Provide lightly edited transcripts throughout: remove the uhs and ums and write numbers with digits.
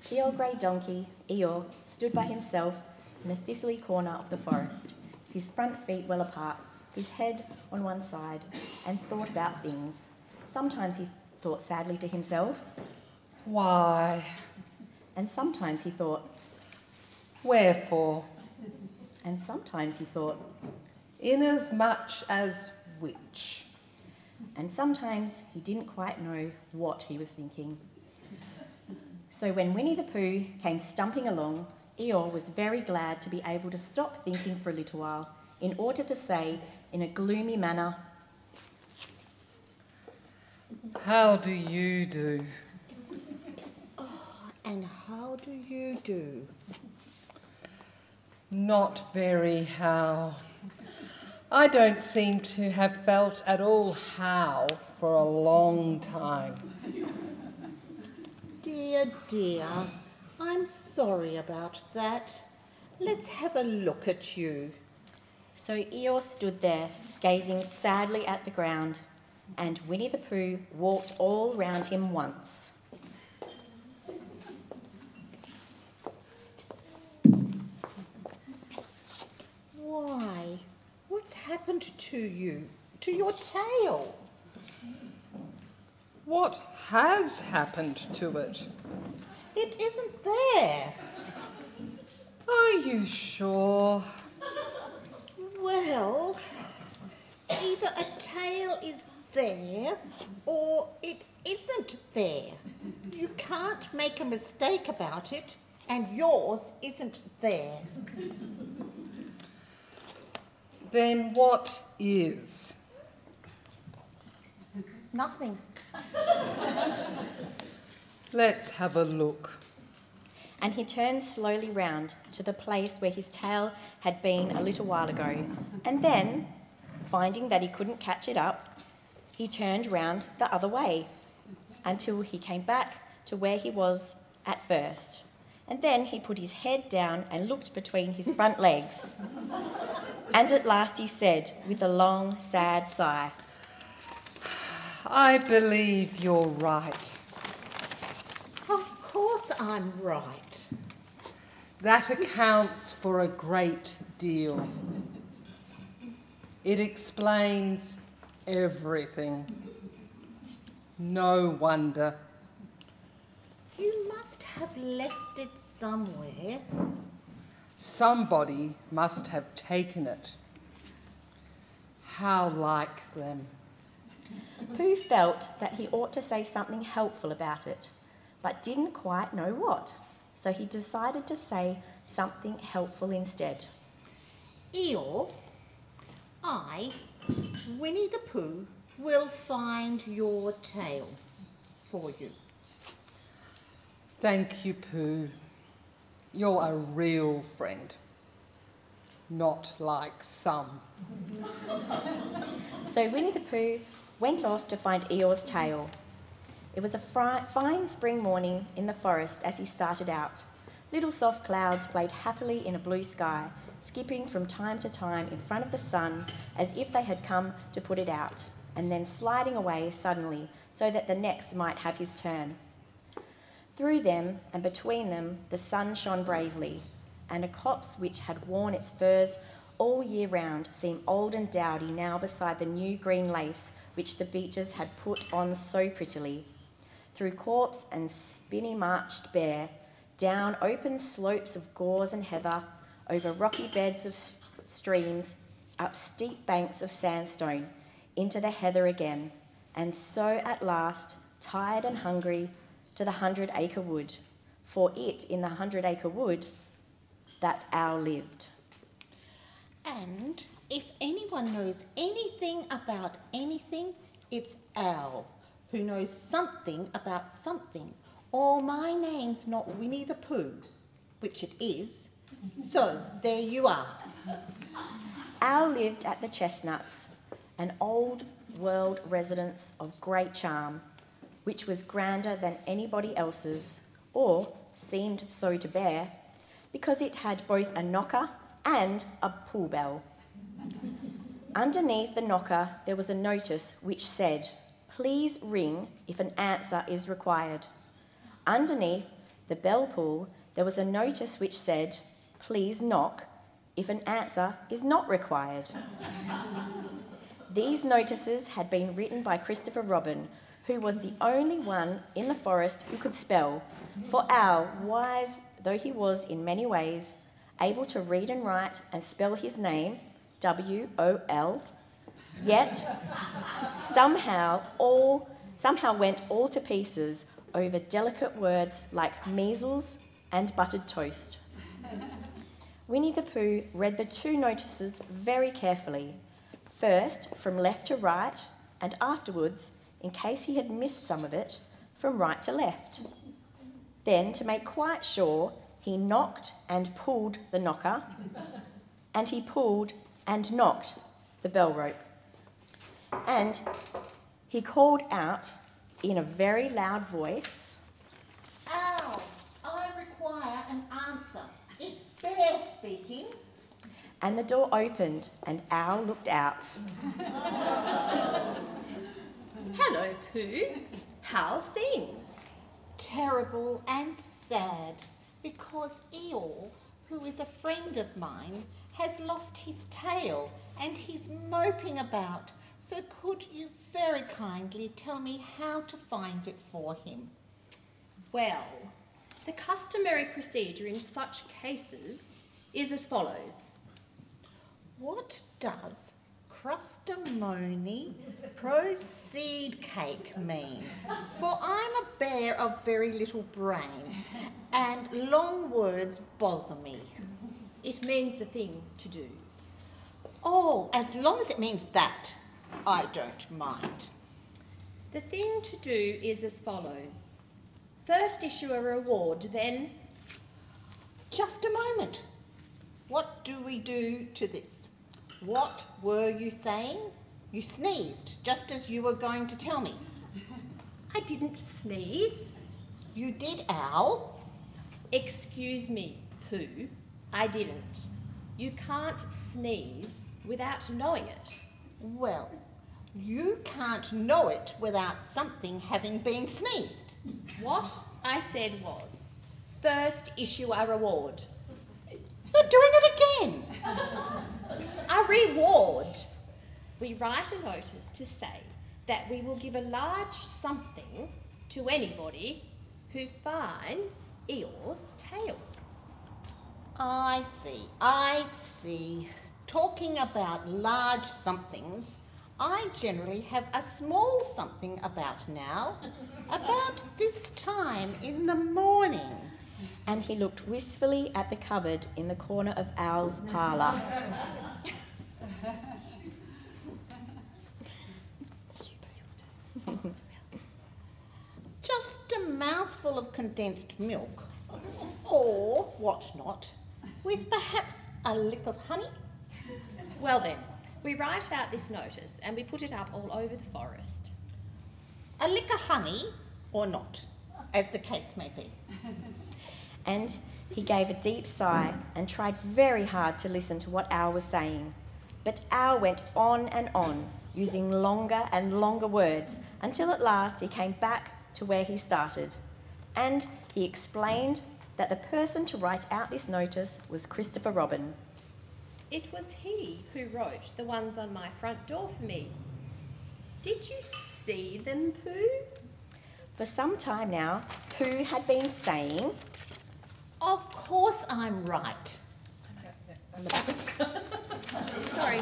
The old grey donkey, Eeyore, stood by himself in a thistly corner of the forest, his front feet well apart, his head on one side, and thought about things. Sometimes he thought sadly to himself. Why? And sometimes he thought, wherefore? And sometimes he thought, inasmuch as which? And sometimes he didn't quite know what he was thinking. So when Winnie the Pooh came stumping along, Eeyore was very glad to be able to stop thinking for a little while in order to say, in a gloomy manner, how do you do? Oh, and how do you do? Not very how. I don't seem to have felt at all how for a long time. Dear, dear, I'm sorry about that. Let's have a look at you. So Eeyore stood there, gazing sadly at the ground, and Winnie the Pooh walked all round him once. Why, what's happened to you, to your tail? What has happened to it? It isn't there. Are you sure? Well, either a tail is there or it isn't there. You can't make a mistake about it, and yours isn't there. Then what is? Nothing. Let's have a look. And he turned slowly round to the place where his tail had been a little while ago, and then, finding that he couldn't catch it up, he turned round the other way until he came back to where he was at first. And then he put his head down and looked between his front legs. And at last he said, with a long, sad sigh, I believe you're right. Of course I'm right. That accounts for a great deal. It explains everything. No wonder. You must have left it somewhere. Somebody must have taken it. How like them. Pooh felt that he ought to say something helpful about it, but didn't quite know what, so he decided to say something helpful instead. Eeyore, I, Winnie the Pooh, will find your tail for you. Thank you, Pooh. You're a real friend. Not like some. So Winnie the Pooh went off to find Eeyore's tail. It was a fine spring morning in the forest as he started out. Little soft clouds played happily in a blue sky, skipping from time to time in front of the sun as if they had come to put it out, and then sliding away suddenly so that the next might have his turn. Through them and between them the sun shone bravely, and a copse which had worn its furs all year round seemed old and dowdy now beside the new green lace which the beeches had put on so prettily. Through copse and spinney marched Bear, down open slopes of gorse and heather, over rocky beds of streams, up steep banks of sandstone, into the heather again, and so at last, tired and hungry, to the 100-acre wood, for it in the 100-acre wood that Owl lived. And if anyone knows anything about anything, it's Owl, who knows something about something, or my name's not Winnie the Pooh, which it is. So there you are. Owl lived at the Chestnuts, an old world residence of great charm, which was grander than anybody else's, or seemed so to Bear, because it had both a knocker and a pull bell. Underneath the knocker there was a notice which said, "Please ring if an answer is required." Underneath the bell pull, there was a notice which said, "Please knock if an answer is not required." These notices had been written by Christopher Robin, who was the only one in the forest who could spell, for Owl, wise though he was in many ways, able to read and write and spell his name, W-O-L, yet somehow went all to pieces over delicate words like measles and buttered toast. Winnie the Pooh read the two notices very carefully, first from left to right, and afterwards, in case he had missed some of it, from right to left. Then, to make quite sure, he knocked and pulled the knocker, and he pulled and knocked the bell rope. And he called out in a very loud voice, "Owl, I require an answer. It's Bear speaking." and the door opened and Owl looked out. Hello, Pooh. How's things? Terrible and sad, because Eeyore, who is a friend of mine, has lost his tail and he's moping about. So could you very kindly tell me how to find it for him? Well, the customary procedure in such cases is as follows. What does crustamony proceed cake mean? For I'm a bear of very little brain, and long words bother me. It means the thing to do. Oh, as long as it means that, I don't mind. The thing to do is as follows. First issue a reward, then... Just a moment. What do we do to this? What were you saying? You sneezed just as you were going to tell me. I didn't sneeze. You did, Owl. Excuse me, Pooh. I didn't. You can't sneeze without knowing it. Well, you can't know it without something having been sneezed. What I said was, first issue a reward. You're doing it again. A reward. We write a notice to say that we will give a large something to anybody who finds Eeyore's tail. I see. Talking about large somethings, I generally have a small something about now, about this time in the morning. And he looked wistfully at the cupboard in the corner of Owl's parlour. Just a mouthful of condensed milk, or what not, with perhaps a lick of honey. Well then, we write out this notice and we put it up all over the forest. A lick of honey, or not, as the case may be. And he gave a deep sigh and tried very hard to listen to what Owl was saying. But Owl went on and on, using longer and longer words, until at last he came back to where he started. And he explained that the person to write out this notice was Christopher Robin. It was he who wrote the ones on my front door for me. Did you see them, Pooh? For some time now, Pooh had been saying, Of course I'm right. Sorry.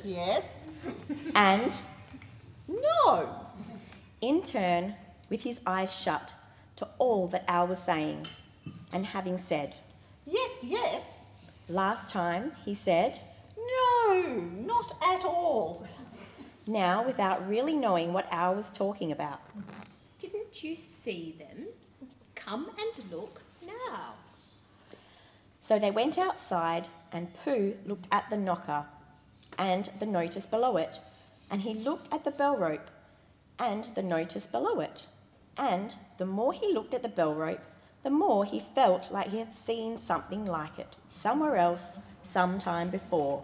Yes? and No. in turn, with his eyes shut, to all that Owl was saying, and having said, Yes. last time he said, No, not at all. now without really knowing what Owl was talking about. Didn't you see them? Come and look now. So they went outside, and Pooh looked at the knocker and the notice below it, and he looked at the bell rope and the notice below it. And the more he looked at the bell rope, the more he felt like he had seen something like it somewhere else, some time before.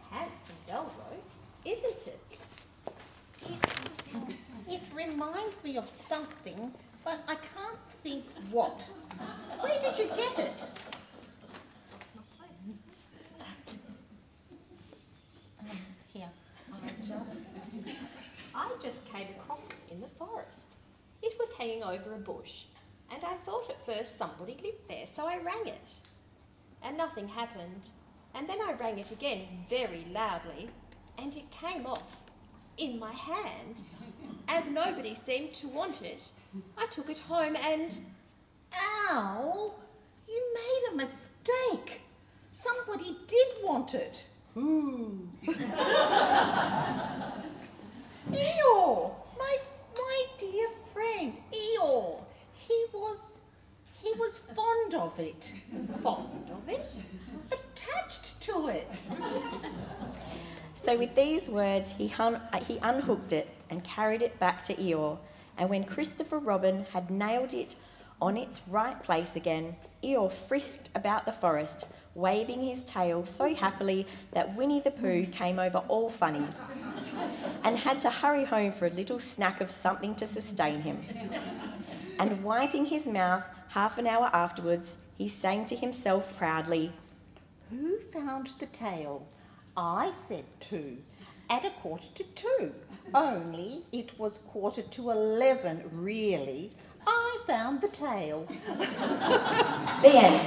Handsome bell rope, isn't it? It reminds me of something, but I can't think what. Where did you get it? Here. I just came across it in the forest. It was hanging over a bush, and I thought at first somebody lived there, so I rang it. And nothing happened. And then I rang it again very loudly, and it came off in my hand. As nobody seemed to want it, I took it home and... Ow! You made a mistake. Somebody did want it. Who? Eeyore! My dear friend, Eeyore. He was fond of it. Fond of it? Attached to it. So with these words, he unhooked it and carried it back to Eeyore. And when Christopher Robin had nailed it on its right place again, Eeyore frisked about the forest, waving his tail so happily that Winnie the Pooh came over all funny and had to hurry home for a little snack of something to sustain him. And wiping his mouth half an hour afterwards, he sang to himself proudly, Who found the tail? I said 2, at 1:45. Only it was 11:15, really. I found the tail. The end.